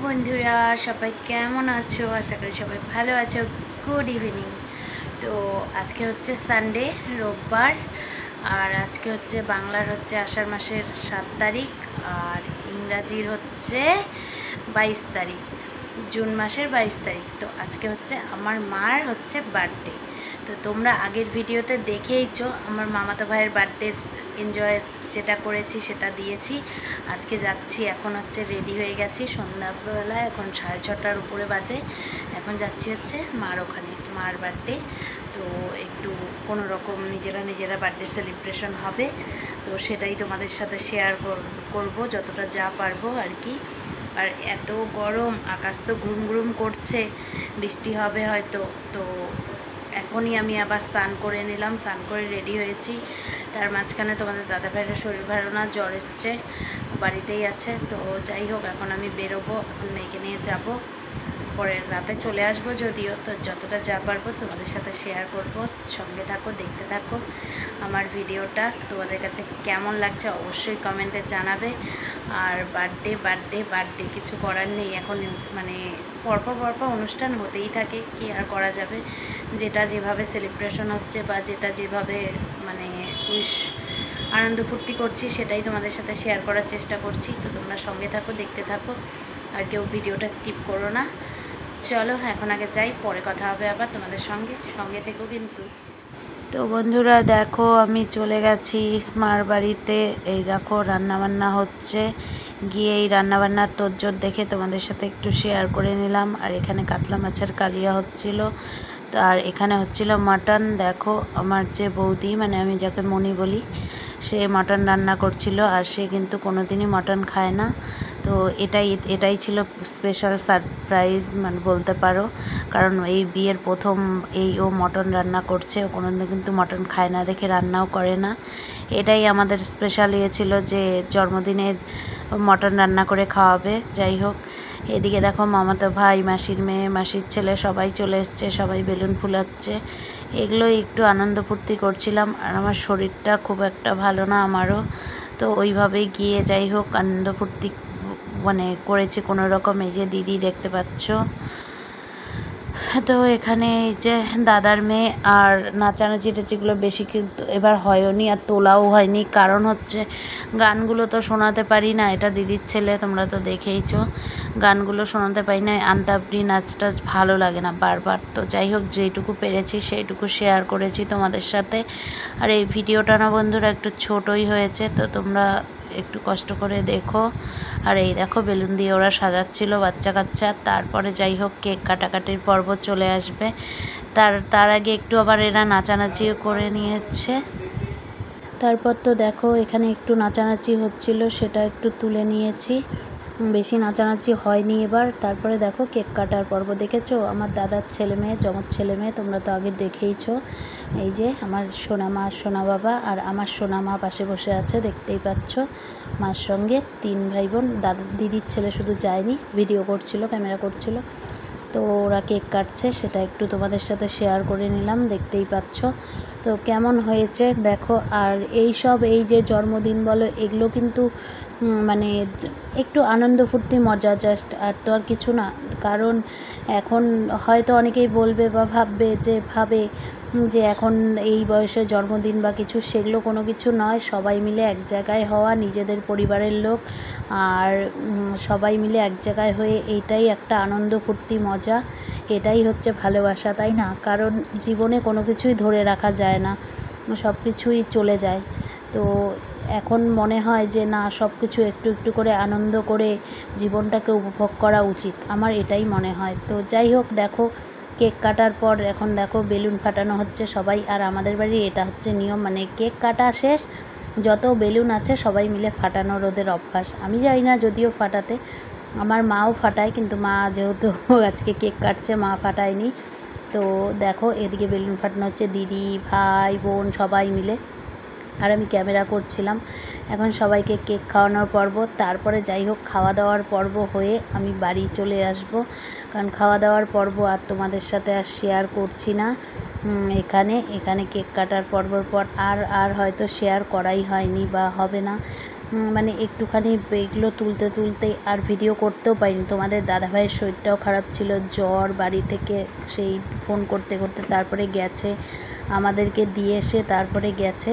বন্ধুরা সবাই কেমন আছো? আশা করি সবাই ভালো আছো। Good evening. তো আজকে হচ্ছে সানডে, রোববার, আর আজকে হচ্ছে বাংলার হচ্ছে আষাঢ় মাসের 7 তারিখ, আর ইংরাজির হচ্ছে 22 তারিখ, জুন মাসের 22 তারিখ। তো আজকে হচ্ছে আমার মার হচ্ছে বার্থডে। তো তোমরা আগের ভিডিওতে দেখেইছো আমার মামাতো ভাইয়ের বার্থডে এনজয় যেটা করেছি সেটা দিয়েছি। আজকে যাচ্ছি, এখন হচ্ছে রেডি হয়ে গেছি সন্ধ্যাবেলা, এখন 6:30টার উপরে বাজে। এখন যাচ্ছি হচ্ছে মার ওখানে, মার বার্থডে। তো একটু কোনো রকম নিজেরা বার্থডে সেলিব্রেশন হবে, তো সেটাই তোমাদের সাথে শেয়ার করব যতটা যা পারবো আর কি। আর এত গরম, আকাশ তো ঘুম ঘুম করছে, বৃষ্টি হবে হয়তো। তো এখনই আমি আবার স্নান করে নিলাম, স্নান করে রেডি হয়েছি। তার মাঝখানে তোমাদের দাদা ভাইয়ের শরীর ভালো না, জ্বর এসছে, বাড়িতেই আছে। তো যাই হোক, এখন আমি বেরোবো, এখন মেয়েকে নিয়ে যাবো, পরের রাতে চলে আসবো যদিও। তো যতটা যা পারবো তোমাদের সাথে শেয়ার করব। সঙ্গে থাকো, দেখতে থাকো আমার ভিডিওটা। তোমাদের কাছে কেমন লাগছে অবশ্যই কমেন্টে জানাবে। আর বার্থডে কিছু করার নেই এখন, মানে পরপর অনুষ্ঠান হতেই থাকে, কি আর করা যাবে। যেটা যেভাবে সেলিব্রেশন হচ্ছে বা যেটা যেভাবে মানে উইশ আনন্দ ফুর্তি করছি সেটাই তোমাদের সাথে শেয়ার করার চেষ্টা করছি। তো তোমরা সঙ্গে থাকো, দেখতে থাকো, আর কেউ ভিডিওটা স্কিপ করো না। চলো এখন আগে যাই, পরে কথা হবে আবার তোমাদের সঙ্গে থেকো কিন্তু। তো বন্ধুরা দেখো, আমি চলে গেছি মার বাড়িতে। এই দেখো রান্নাবান্না হচ্ছে, গিয়ে এই রান্নাবান্নার তোড়জোড় দেখে তোমাদের সাথে একটু শেয়ার করে নিলাম। আর এখানে কাতলা মাছের কালিয়া হচ্ছিল, তো আর এখানে হচ্ছিল মাটন। দেখো আমার যে বৌদি, মানে আমি যাকে মনি বলি, সে মাটন রান্না করছিল। আর সে কিন্তু কোনো দিনই মাটন খায় না। তো এটাই ছিল স্পেশাল সারপ্রাইজ মানে বলতে পারো, কারণ এই বিয়ের প্রথম ও মটন রান্না করছে। ও কোনো দিন কিন্তু মটন খায় না দেখে রান্নাও করে না। এটাই আমাদের স্পেশাল ছিল যে জন্মদিনের মটন রান্না করে খাওয়াবে। যাই হোক, এদিকে দেখো মামাতো ভাই, মাসির মেয়ে, মাসির ছেলে সবাই চলে এসছে, সবাই বেলুন ফুলাচ্ছে। এগুলোই একটু আনন্দ ফুর্তি করছিলাম। আর আমার শরীরটা খুব একটা ভালো না আমারও, তো ওইভাবেই গিয়ে যাই হোক আনন্দ ফুর্তি মানে করেছি কোনো রকম। এই যে দিদি দেখতে পাচ্ছ, তো এখানে এই যে দাদার মেয়ে, আর নাচানাচিটা যেগুলো বেশি কিন্তু এবার হয়নি, আর তোলাও হয়নি, কারণ হচ্ছে গানগুলো তো শোনাতে পারি না। এটা দিদির ছেলে, তোমরা তো দেখেইছো, গানগুলো শোনাতে পারি না। আন্তাবড়ি নাচটা ভালো লাগে না বারবার। তো যাই হোক, যেইটুকু পেরেছি সেইটুকু শেয়ার করেছি তোমাদের সাথে। আর এই ভিডিওটা না বন্ধুরা একটু ছোটই হয়েছে, তো তোমরা একটু কষ্ট করে দেখো। আর এই দেখো বেলুন দিয়ে ওরা সাজাচ্ছিল বাচ্চা কাচ্চা। তারপরে যাই হোক কেক কাটাকাটির পর্ব চলে আসবে। তার আগে একটু আবার এরা নাচানাচিও করে নিয়েছে। তারপর তো দেখো এখানে একটু নাচানাচি হচ্ছিল, সেটা একটু তুলে নিয়েছি, বেশি নাচানাচি হয়নি এবার। তারপরে দেখো কেক কাটার পর্ব দেখেছো, আমার দাদার ছেলে মেয়ে, জমজ ছেলে মেয়ে, তোমরা তো আগে দেখেইছো। এই যে আমার সোনা মা, সোনা বাবা, আর আমার সোনা মা পাশে বসে আছে, দেখতেই পাচ্ছ। মার সঙ্গে 3 ভাই বোন, দিদির ছেলে শুধু যায়নি, ভিডিও করছিল, ক্যামেরা করছিল। তো ওরা কেক কাটছে, সেটা একটু তোমাদের সাথে শেয়ার করে নিলাম, দেখতেই পাচ্ছ। তো কেমন হয়েছে দেখো। আর এই যে জন্মদিন বলো, এগুলো কিন্তু মানে একটু আনন্দ ফুর্তি মজা জাস্ট, আর তো আর কিছু না। কারণ এখন হয়তো অনেকেই বলবে বা ভাববে যে এখন এই বয়সে জন্মদিন বা কিছু, সেগুলো কোনো কিছু নয়। সবাই মিলে এক জায়গায় হওয়া, নিজেদের পরিবারের লোক, আর সবাই মিলে এক জায়গায় হয়ে এইটাই একটা আনন্দ ফুর্তি মজা, এটাই হচ্ছে ভালোবাসা, তাই না? কারণ জীবনে কোনো কিছুই ধরে রাখা যায় না, সব কিছুই চলে যায়। তো এখন মনে হয় যে না, সব কিছু একটু একটু করে আনন্দ করে জীবনটাকে উপভোগ করা উচিত, আমার এটাই মনে হয়। তো যাই হোক দেখো, কেক কাটার পর এখন দেখো বেলুন ফাটানো হচ্ছে সবাই। আর আমাদের বাড়ির এটা হচ্ছে নিয়ম, মানে কেক কাটা শেষ, যত বেলুন আছে সবাই মিলে ফাটানোর ওদের অভ্যাস। আমি জানি না যদিও ফাটাতে, আমার মাও ফাটায়, কিন্তু মা যেহেতু আজকে কেক কাটছে, মা ফাটায়নি। তো দেখো এদিকে বেলুন ফাটানো হচ্ছে, দিদি ভাই বোন সবাই মিলে, আর আমি ক্যামেরা করছিলাম। এখন সবাইকে কেক খাওয়ানোর পর্ব, তারপরে যাই হোক খাওয়া দাওয়ার পর্ব হয়ে আমি বাড়ি চলে আসব, কারণ খাওয়া দাওয়ার পর্ব আর তোমাদের সাথে আর শেয়ার করছি না। এখানে কেক কাটার পর্বর পর আর হয়তো শেয়ার করাই হয়নি বা হবে না। মানে একটুখানি এগুলো তুলতে তুলতে আর ভিডিও করতেও পারিনি। তোমাদের দাদাভাইয়ের শরীরটাও খারাপ ছিল, জ্বর, বাড়ি থেকে সেই ফোন করতে করতে তারপরে গেছে, আমাদেরকে দিয়ে এসে তারপরে গেছে,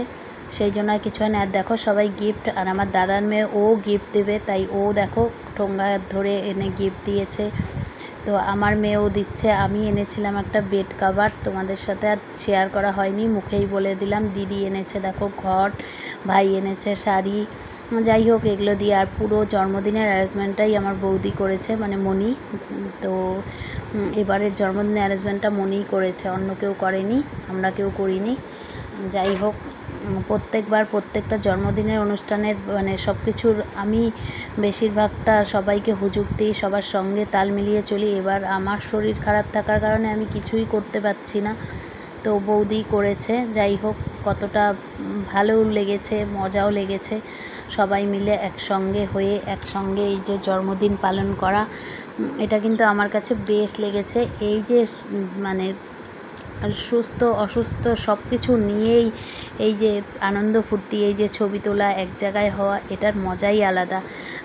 সেই জন্য আর কিছু হয় না। আর দেখো সবাই গিফট, আর আমার দাদার মেয়ে ও গিফট দেবে, তাই ও দেখো ঠোঙ্গা ধরে এনে গিফট দিয়েছে। তো আমার মেয়েও দিচ্ছে। আমি এনেছিলাম একটা বেড কাভার, তোমাদের সাথে আর শেয়ার করা হয়নি, মুখেই বলে দিলাম। দিদি এনেছে দেখো ঘট, ভাই এনেছে শাড়ি, যাই হোক এগুলো দিয়ে। আর পুরো জন্মদিনের অ্যারেঞ্জমেন্টটাই আমার বৌদি করেছে, মানে মনি। তো এবারের জন্মদিনের অ্যারেঞ্জমেন্টটা মনিই করেছে, অন্য কেউ করেনি, আমরা কেউ করিনি। যাই হোক প্রত্যেকবার প্রত্যেকটা জন্মদিনের অনুষ্ঠানের মানে সব কিছুর আমি বেশিরভাগটা সবাইকে হুজুগ দিই, সবার সঙ্গে তাল মিলিয়ে চলি। এবার আমার শরীর খারাপ থাকার কারণে আমি কিছুই করতে পারছি না, তো বৌদি করেছে। যাই হোক কতটা ভালো লেগেছে, মজাও লেগেছে, সবাই মিলে একসঙ্গে হয়ে একসঙ্গে এই যে জন্মদিন পালন করা, এটা কিন্তু আমার কাছে বেশ লেগেছে। এই যে মানে সুস্থ অসুস্থ সব কিছু নিয়েই এই যে আনন্দ ফুর্তি, এই যে ছবি তোলা, এক জায়গায় হওয়া, এটার মজাই আলাদা।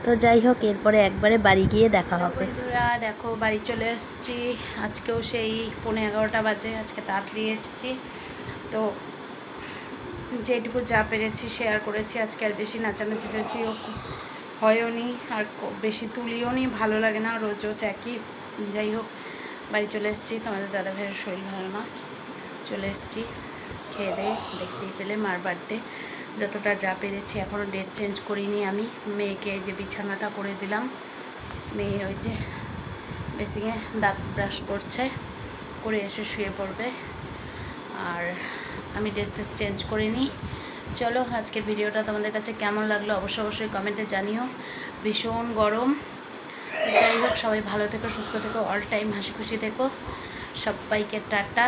তো যাই হোক এরপরে একবারে বাড়ি গিয়ে দেখা হবে। বন্ধুরা দেখো বাড়ি চলে এসেছি, আজকেও সেই 11:30 বাজে, আজকে তাড়াতাড়ি এসেছি। তো যেটুকু যা পেরেছি শেয়ার করেছি, আজকে আর বেশি নাচানাচি টাচিও হয়ও নি, আর বেশি তুলিও নি, ভালো লাগে না রোজ রোজ একই। যাই হোক বাড়ি চলে এসেছি, তোমাদের দাদাভাইয়ের শরীর ভালো না, চলে এসেছি খেয়ে দিয়ে, দেখতেই পেলে মার বার্থডে, যতটা যা পেরেছি। এখনও ড্রেস চেঞ্জ করিনি আমি, মেয়েকে যে বিছানাটা করে দিলাম, মেয়ে ওই যে বেসিংয়ে দাঁত ব্রাশ করছে, করে এসে শুয়ে পড়বে, আর আমি ড্রেস চেঞ্জ করিনি। চলো আজকের ভিডিওটা তোমাদের কাছে কেমন লাগলো অবশ্যই কমেন্টে জানিও। ভীষণ গরম। যাই হোক সবাই ভালো থেকো, সুস্থ থেকো, অল টাইম হাসি খুশি থেকো। সবাইকে টাটা,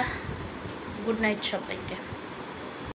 গুড নাইট সবাইকে।